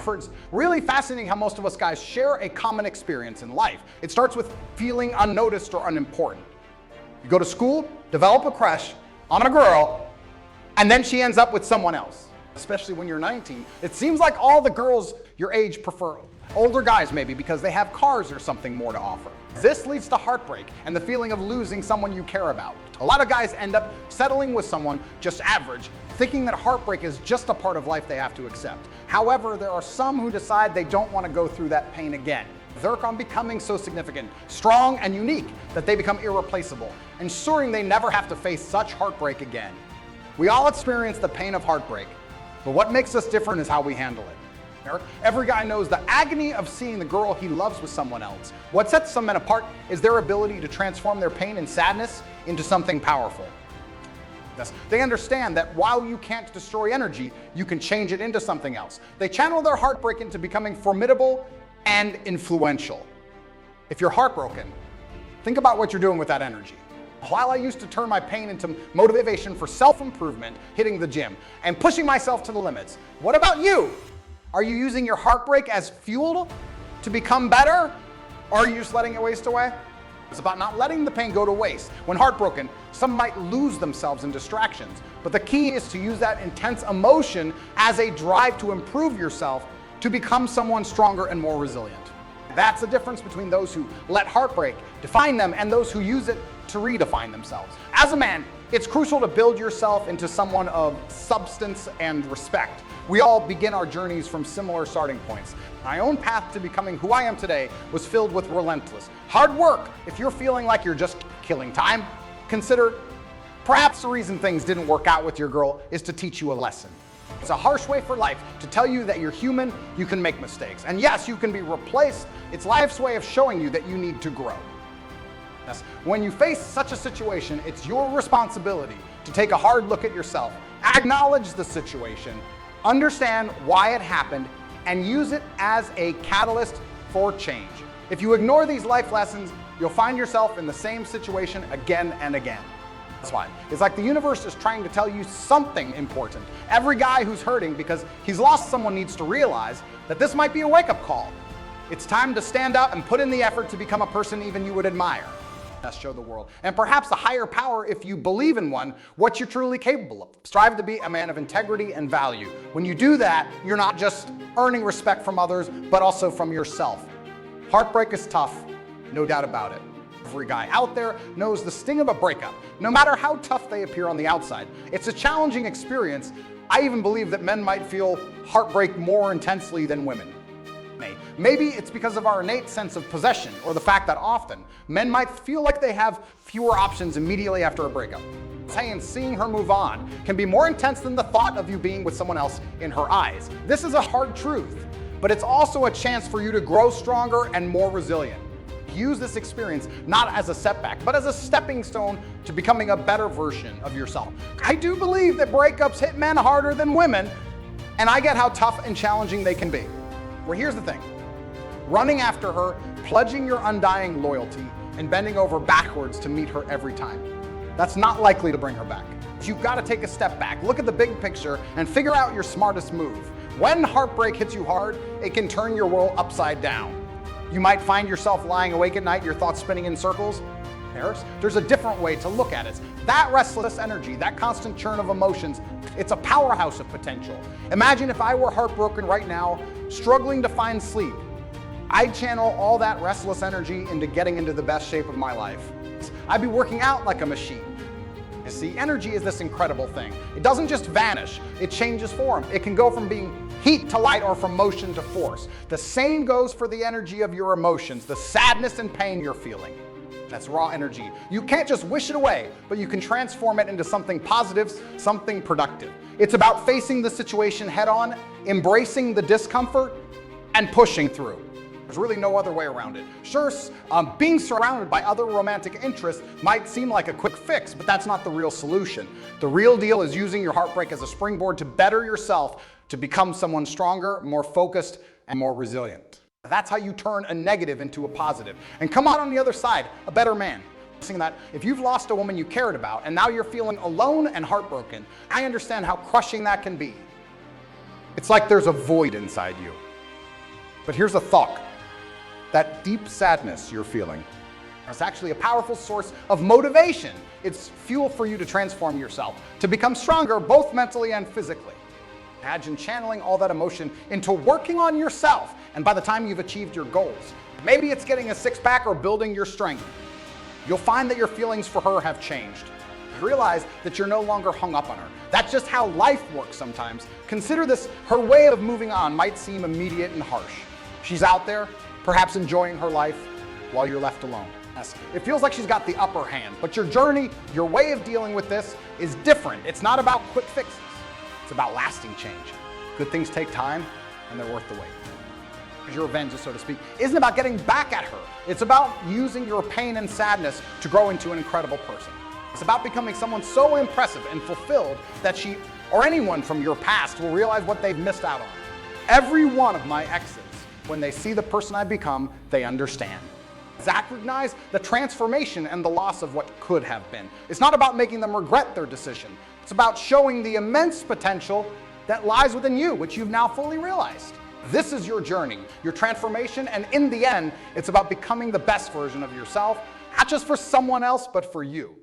for it's really fascinating how most of us guys share a common experience in life. It starts with feeling unnoticed or unimportant. You go to school, develop a crush on a girl, and then she ends up with someone else. Especially when you're 19. It seems like all the girls your age prefer older guys, maybe because they have cars or something more to offer. This leads to heartbreak and the feeling of losing someone you care about. A lot of guys end up settling with someone just average, thinking that heartbreak is just a part of life they have to accept. However, there are some who decide they don't want to go through that pain again. They work on becoming so significant, strong, and unique that they become irreplaceable, ensuring they never have to face such heartbreak again. We all experience the pain of heartbreak, but what makes us different is how we handle it. Every guy knows the agony of seeing the girl he loves with someone else. What sets some men apart is their ability to transform their pain and sadness into something powerful. Yes, they understand that while you can't destroy energy, you can change it into something else. They channel their heartbreak into becoming formidable and influential. If you're heartbroken, think about what you're doing with that energy. While I used to turn my pain into motivation for self-improvement, hitting the gym, and pushing myself to the limits, what about you? Are you using your heartbreak as fuel to become better? Or are you just letting it waste away? It's about not letting the pain go to waste. When heartbroken, some might lose themselves in distractions. But the key is to use that intense emotion as a drive to improve yourself, to become someone stronger and more resilient. That's the difference between those who let heartbreak define them and those who use it to redefine themselves. As a man, it's crucial to build yourself into someone of substance and respect. We all begin our journeys from similar starting points. My own path to becoming who I am today was filled with relentless hard work. If you're feeling like you're just killing time, consider perhaps the reason things didn't work out with your girl is to teach you a lesson. It's a harsh way for life to tell you that you're human, you can make mistakes. And yes, you can be replaced. It's life's way of showing you that you need to grow. Yes. When you face such a situation, it's your responsibility to take a hard look at yourself, acknowledge the situation, understand why it happened, and use it as a catalyst for change. If you ignore these life lessons, you'll find yourself in the same situation again and again. That's fine. It's like the universe is trying to tell you something important. Every guy who's hurting because he's lost someone needs to realize that this might be a wake-up call. It's time to stand up and put in the effort to become a person even you would admire. Let's show the world, and perhaps a higher power, if you believe in one, what you're truly capable of. Strive to be a man of integrity and value. When you do that, you're not just earning respect from others, but also from yourself. Heartbreak is tough, no doubt about it. Every guy out there knows the sting of a breakup, no matter how tough they appear on the outside. It's a challenging experience. I even believe that men might feel heartbreak more intensely than women. Maybe it's because of our innate sense of possession, or the fact that often men might feel like they have fewer options immediately after a breakup. And seeing her move on can be more intense than the thought of you being with someone else in her eyes. This is a hard truth, but it's also a chance for you to grow stronger and more resilient. Use this experience not as a setback, but as a stepping stone to becoming a better version of yourself. I do believe that breakups hit men harder than women, and I get how tough and challenging they can be. Well, here's the thing. Running after her, pledging your undying loyalty, and bending over backwards to meet her every time. That's not likely to bring her back. You've got to take a step back, look at the big picture, and figure out your smartest move. When heartbreak hits you hard, it can turn your world upside down. You might find yourself lying awake at night, your thoughts spinning in circles. There's a different way to look at it. That restless energy, that constant churn of emotions, it's a powerhouse of potential. Imagine if I were heartbroken right now, struggling to find sleep. I'd channel all that restless energy into getting into the best shape of my life. I'd be working out like a machine. You see, energy is this incredible thing. It doesn't just vanish, it changes form. It can go from being heat to light or from motion to force. The same goes for the energy of your emotions, the sadness and pain you're feeling. That's raw energy. You can't just wish it away, but you can transform it into something positive, something productive. It's about facing the situation head on, embracing the discomfort, and pushing through. There's really no other way around it. Sure, being surrounded by other romantic interests might seem like a quick fix, but that's not the real solution. The real deal is using your heartbreak as a springboard to better yourself, to become someone stronger, more focused, and more resilient. That's how you turn a negative into a positive and come out on the other side a better man. Saying that if you've lost a woman you cared about and now you're feeling alone and heartbroken, I understand how crushing that can be. It's like there's a void inside you. But here's a thought. That deep sadness you're feeling is actually a powerful source of motivation. It's fuel for you to transform yourself, to become stronger both mentally and physically. Imagine channeling all that emotion into working on yourself, and by the time you've achieved your goals, maybe it's getting a six-pack or building your strength, you'll find that your feelings for her have changed. Realize that you're no longer hung up on her. That's just how life works sometimes. Consider this: her way of moving on might seem immediate and harsh. She's out there, perhaps enjoying her life, while you're left alone. It feels like she's got the upper hand, but your journey, your way of dealing with this is different. It's not about quick fixes. It's about lasting change. Good things take time, and they're worth the wait. Your revenge, so to speak, isn't about getting back at her. It's about using your pain and sadness to grow into an incredible person. It's about becoming someone so impressive and fulfilled that she or anyone from your past will realize what they've missed out on. Every one of my exes, when they see the person I've become, they understand. Recognize the transformation and the loss of what could have been. It's not about making them regret their decision. It's about showing the immense potential that lies within you, which you've now fully realized. This is your journey, your transformation, and in the end, it's about becoming the best version of yourself, not just for someone else, but for you.